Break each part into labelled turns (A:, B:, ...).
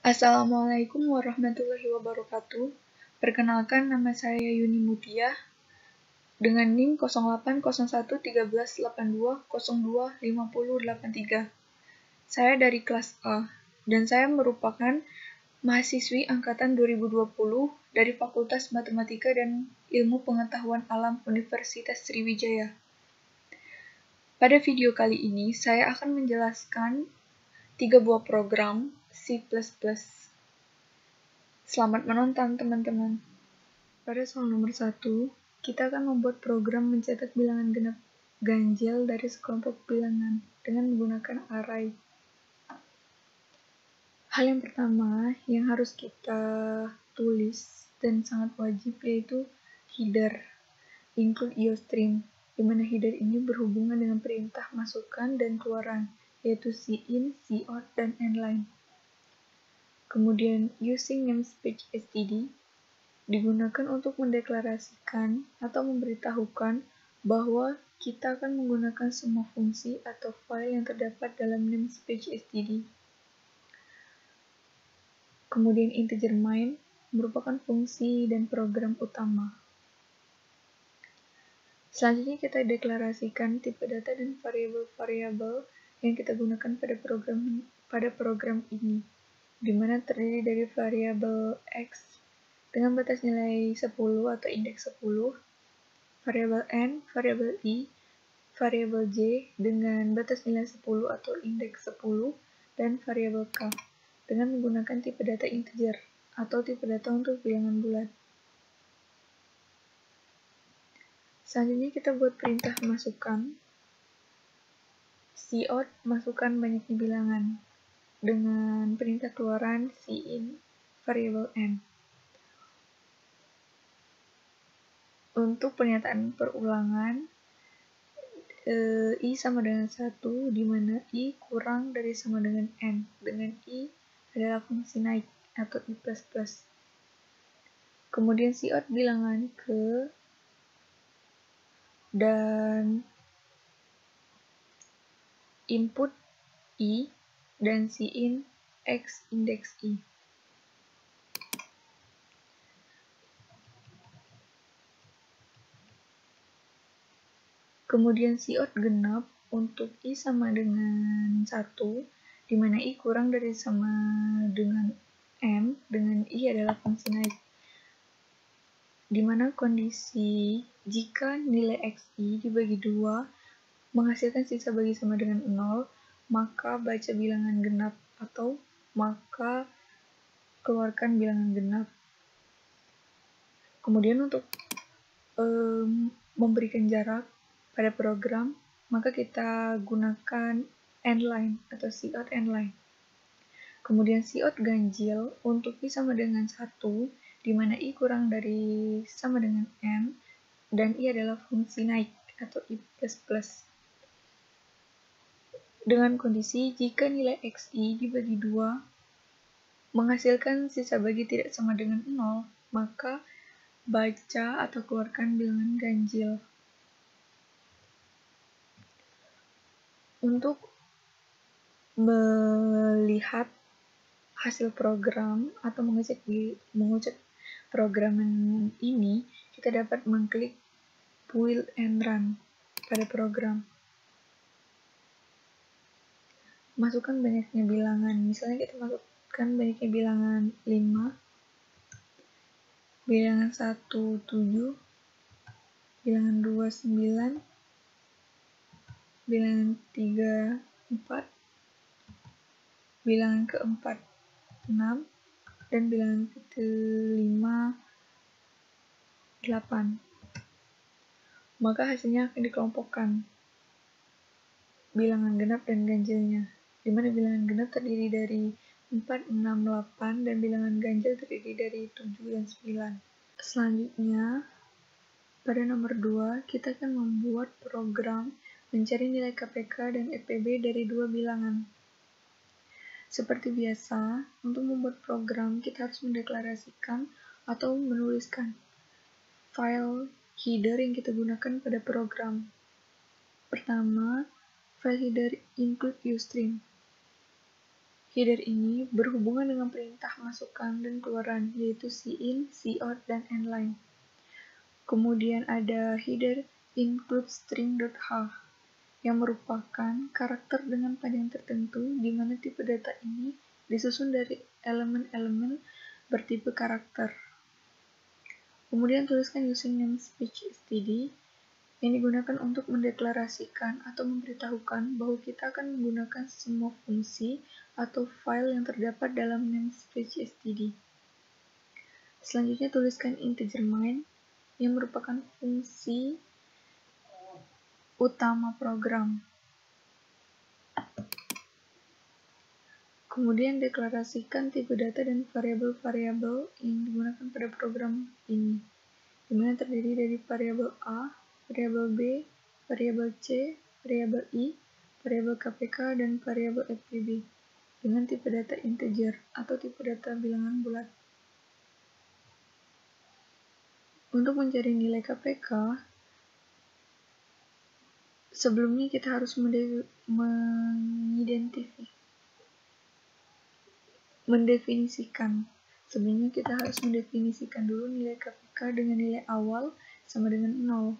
A: Assalamualaikum warahmatullahi wabarakatuh. Perkenalkan, nama saya Yuni Mutia dengan NIM 08011382025083. Saya dari kelas A dan saya merupakan mahasiswi angkatan 2020 dari Fakultas Matematika dan Ilmu Pengetahuan Alam Universitas Sriwijaya. Pada video kali ini, saya akan menjelaskan 3 buah program C++. Selamat menonton, teman-teman. Pada soal nomor 1, kita akan membuat program mencetak bilangan genap ganjil dari sekelompok bilangan dengan menggunakan array. Hal yang pertama yang harus kita tulis dan sangat wajib yaitu header, include IOStream, di mana header ini berhubungan dengan perintah masukan dan keluaran, yaitu cin, cout, dan endline. Kemudian, using namespace std digunakan untuk mendeklarasikan atau memberitahukan bahwa kita akan menggunakan semua fungsi atau file yang terdapat dalam namespace std. Kemudian, integer main merupakan fungsi dan program utama. Selanjutnya kita deklarasikan tipe data dan variabel-variabel yang kita gunakan pada program ini, di mana terdiri dari variabel x dengan batas nilai 10 atau indeks 10, variabel n, variabel i, variabel j dengan batas nilai 10 atau indeks 10, dan variabel k dengan menggunakan tipe data integer atau tipe data untuk bilangan bulat. Selanjutnya kita buat perintah masukkan. Cout masukkan banyaknya bilangan dengan perintah keluaran cin variabel n. Untuk pernyataan perulangan, I sama dengan 1, di mana I kurang dari sama dengan N, dengan I adalah fungsi naik atau I++. Kemudian cout bilangan ke dan input I dan cin x indeks I. Kemudian cout genap untuk I sama dengan 1, di mana I kurang dari sama dengan M, dengan I adalah fungsi naik. Di mana kondisi jika nilai xi dibagi 2 menghasilkan sisa bagi sama dengan 0, maka baca bilangan genap atau maka keluarkan bilangan genap. Kemudian untuk memberikan jarak pada program, maka kita gunakan endline atau cout endline. Kemudian cout ganjil untuk I sama dengan 1, di mana I kurang dari sama dengan M, dan I adalah fungsi naik atau I++. Dengan kondisi jika nilai xi dibagi 2 menghasilkan sisa bagi tidak sama dengan 0, maka baca atau keluarkan bilangan ganjil. Untuk melihat hasil program atau mengecek programan ini, kita dapat mengklik build and run pada program. Masukkan banyaknya bilangan, misalnya kita masukkan banyaknya bilangan 5, bilangan 1 7, bilangan 2 9, bilangan 3 4, bilangan keempat 6, dan bilangan kelima 8. Maka hasilnya akan dikelompokkan bilangan genap dan ganjilnya, di mana bilangan genap terdiri dari 4, 6, 8, dan bilangan ganjil terdiri dari 7 dan 9. Selanjutnya, pada nomor 2, kita akan membuat program mencari nilai KPK dan EPB dari 2 bilangan. Seperti biasa, untuk membuat program, kita harus mendeklarasikan atau menuliskan file header yang kita gunakan pada program. Pertama, file header include IOStream. Header ini berhubungan dengan perintah masukan dan keluaran, yaitu cin, cout, dan endline. Kemudian ada header include string.h yang merupakan karakter dengan panjang tertentu di mana tipe data ini disusun dari elemen-elemen bertipe karakter. Kemudian tuliskan using namespace std yang digunakan untuk mendeklarasikan atau memberitahukan bahwa kita akan menggunakan semua fungsi atau file yang terdapat dalam namespace std. Selanjutnya tuliskan integer main yang merupakan fungsi utama program. Kemudian deklarasikan tipe data dan variabel-variabel yang digunakan pada program ini, di mana terdiri dari variabel A, variabel B, variabel C, variabel I, variabel KPK, dan variabel FPB dengan tipe data integer atau tipe data bilangan bulat. Untuk mencari nilai KPK, sebelumnya kita harus mendefinisikan dulu nilai KPK dengan nilai awal sama dengan 0.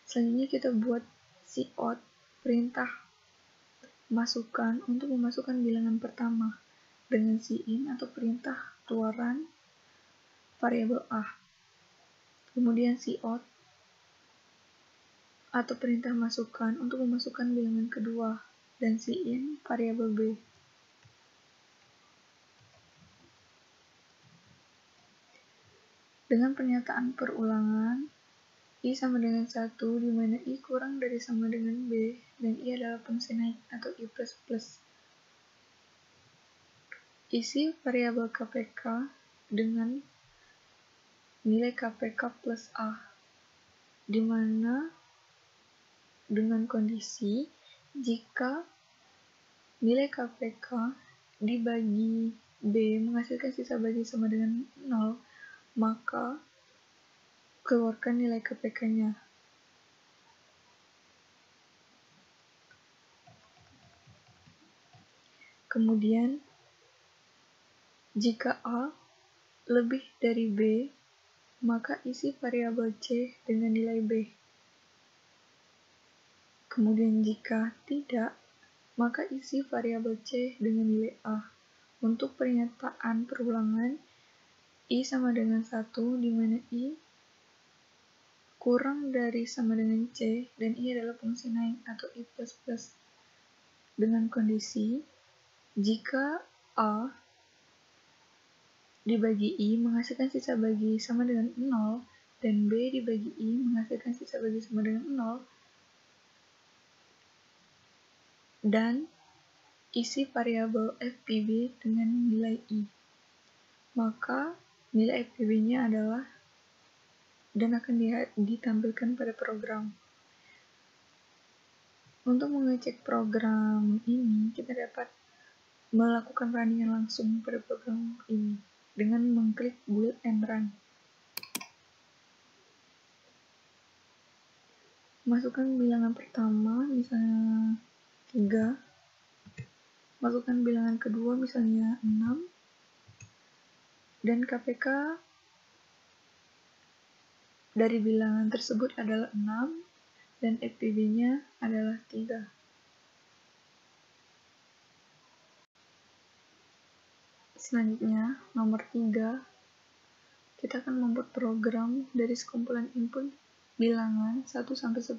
A: Selanjutnya kita buat cout, perintah masukan untuk memasukkan bilangan pertama dengan cin atau perintah keluaran variabel A. Kemudian cout atau perintah masukan untuk memasukkan bilangan kedua dan cin variabel B. Dengan pernyataan perulangan, I sama dengan 1, di mana I kurang dari sama dengan B, dan I adalah fungsi naik atau I++. Isi variabel KPK dengan nilai KPK plus A, di mana dengan kondisi jika nilai KPK dibagi B menghasilkan sisa bagi sama dengan 0, maka keluarkan nilai KPK-nya. Kemudian, jika A lebih dari B, maka isi variabel C dengan nilai B. Kemudian jika tidak, maka isi variabel C dengan nilai A. Untuk pernyataan perulangan, I sama dengan 1, di mana I kurang dari sama dengan C, dan I adalah fungsi naik atau I++. Dengan kondisi, jika A dibagi I menghasilkan sisa bagi sama dengan 0, dan B dibagi I menghasilkan sisa bagi sama dengan 0, dan isi variabel FPB dengan nilai I, maka nilai FPB-nya adalah dan akan ditampilkan pada program. Untuk mengecek program ini, kita dapat melakukan runningan langsung pada program ini dengan mengklik build and run. Masukkan bilangan pertama, misalnya 3. Masukkan bilangan kedua, misalnya 6. Dan KPK dari bilangan tersebut adalah 6, dan FPB-nya adalah 3. Selanjutnya, nomor 3, kita akan membuat program dari sekumpulan input bilangan 1-10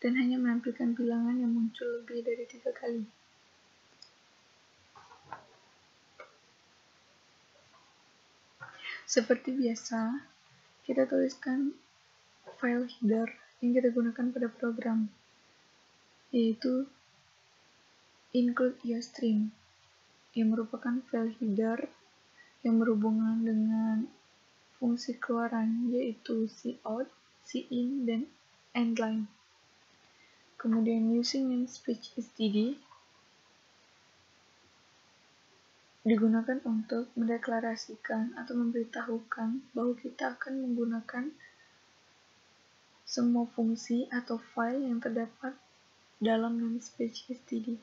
A: dan hanya menampilkan bilangan yang muncul lebih dari 3 kali. Seperti biasa, kita tuliskan file header yang kita gunakan pada program, yaitu include iostream, yang merupakan file header yang berhubungan dengan fungsi keluaran, yaitu cout, cin, dan endline. Kemudian using namespace std digunakan untuk mendeklarasikan atau memberitahukan bahwa kita akan menggunakan semua fungsi atau file yang terdapat dalam namespace std.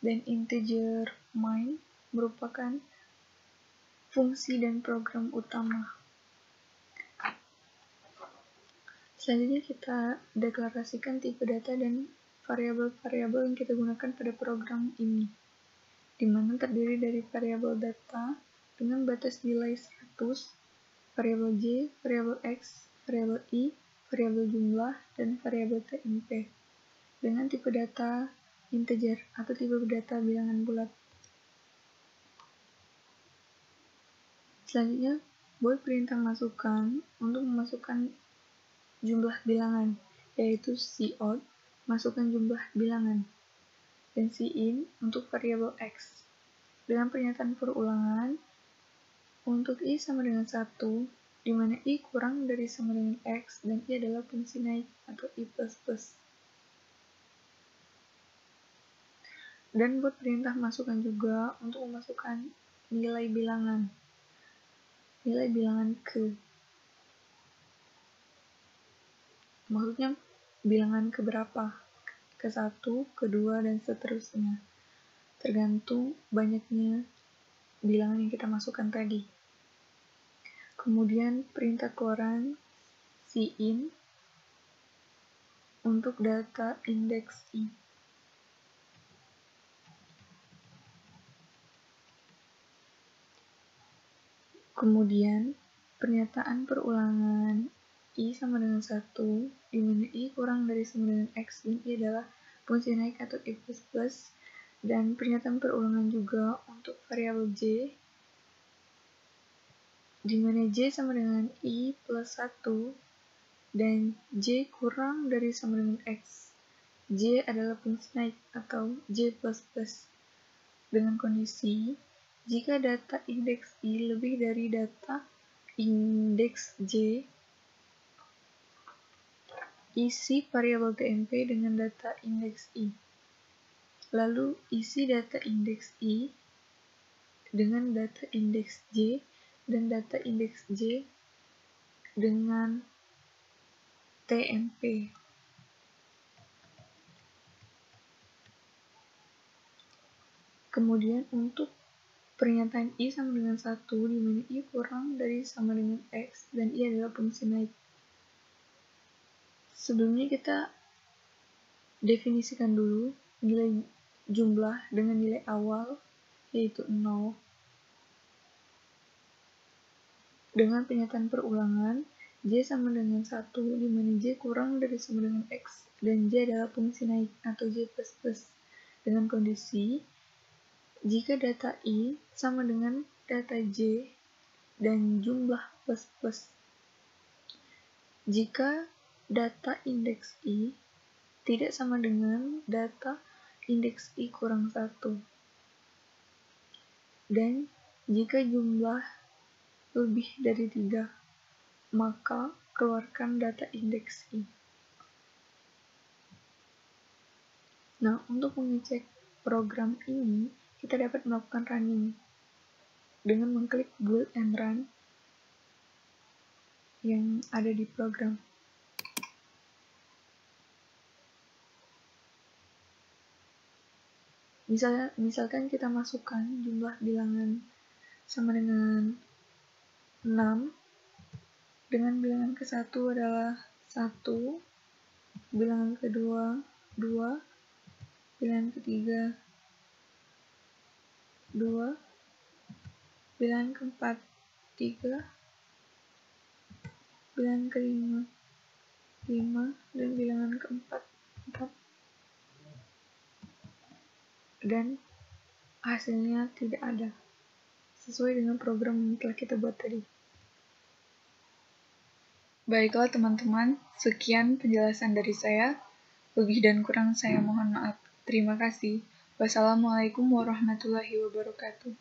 A: dan integer main merupakan fungsi dan program utama. Selanjutnya kita deklarasikan tipe data dan variabel-variabel yang kita gunakan pada program ini, di mana terdiri dari variabel data dengan batas nilai 100, variabel J, variabel X, variabel I, variabel jumlah, dan variabel TMP, dengan tipe data integer atau tipe data bilangan bulat. Selanjutnya, buat perintah masukkan untuk memasukkan jumlah bilangan, yaitu cout, masukkan jumlah bilangan, dan cin untuk variabel X. Dengan pernyataan perulangan, untuk I sama dengan 1, di mana I kurang dari sama dengan X, dan I adalah fungsi naik atau I++. Dan buat perintah masukkan juga untuk memasukkan nilai bilangan ke. Maksudnya bilangan keberapa? Ke 1, ke 2, dan seterusnya. Tergantung banyaknya bilangan yang kita masukkan tadi. Kemudian perintah keluaran cin untuk data indeks I. Kemudian pernyataan perulangan I sama dengan 1, di mana I kurang dari sama dengan X, dan I adalah fungsi naik atau I++, dan pernyataan perulangan juga untuk variabel J, di mana J sama dengan I plus 1, dan J kurang dari sama dengan X. J adalah fungsi naik atau J++, dengan kondisi jika data indeks I lebih dari data indeks J, isi variabel TMP dengan data indeks I. Lalu isi data indeks I dengan data indeks J dan data indeks J dengan TMP. Kemudian untuk pernyataan I sama dengan 1, di mana I kurang dari sama dengan X dan I adalah fungsi naik. Sebelumnya kita definisikan dulu nilai jumlah dengan nilai awal, yaitu 0. Dengan pernyataan perulangan, J sama dengan 1, di mana J kurang dari sama dengan X, dan J adalah fungsi naik atau J++, dengan kondisi jika data I sama dengan data J dan jumlah plus. Jika data indeks I tidak sama dengan data indeks I kurang 1. Dan jika jumlah lebih dari 3, maka keluarkan data indeks I. Nah, untuk mengecek program ini, kita dapat melakukan running dengan mengklik build and run yang ada di program. Misalkan kita masukkan jumlah bilangan sama dengan 6, dengan bilangan ke-1 adalah 1, bilangan kedua 2, bilangan ketiga 2, bilangan keempat 3, bilangan kelima 5, dan bilangan keempat 4. Dan hasilnya tidak ada, sesuai dengan program yang telah kita buat tadi. Baiklah teman-teman, sekian penjelasan dari saya. Lebih dan kurang saya mohon maaf. Terima kasih. Wassalamualaikum warahmatullahi wabarakatuh.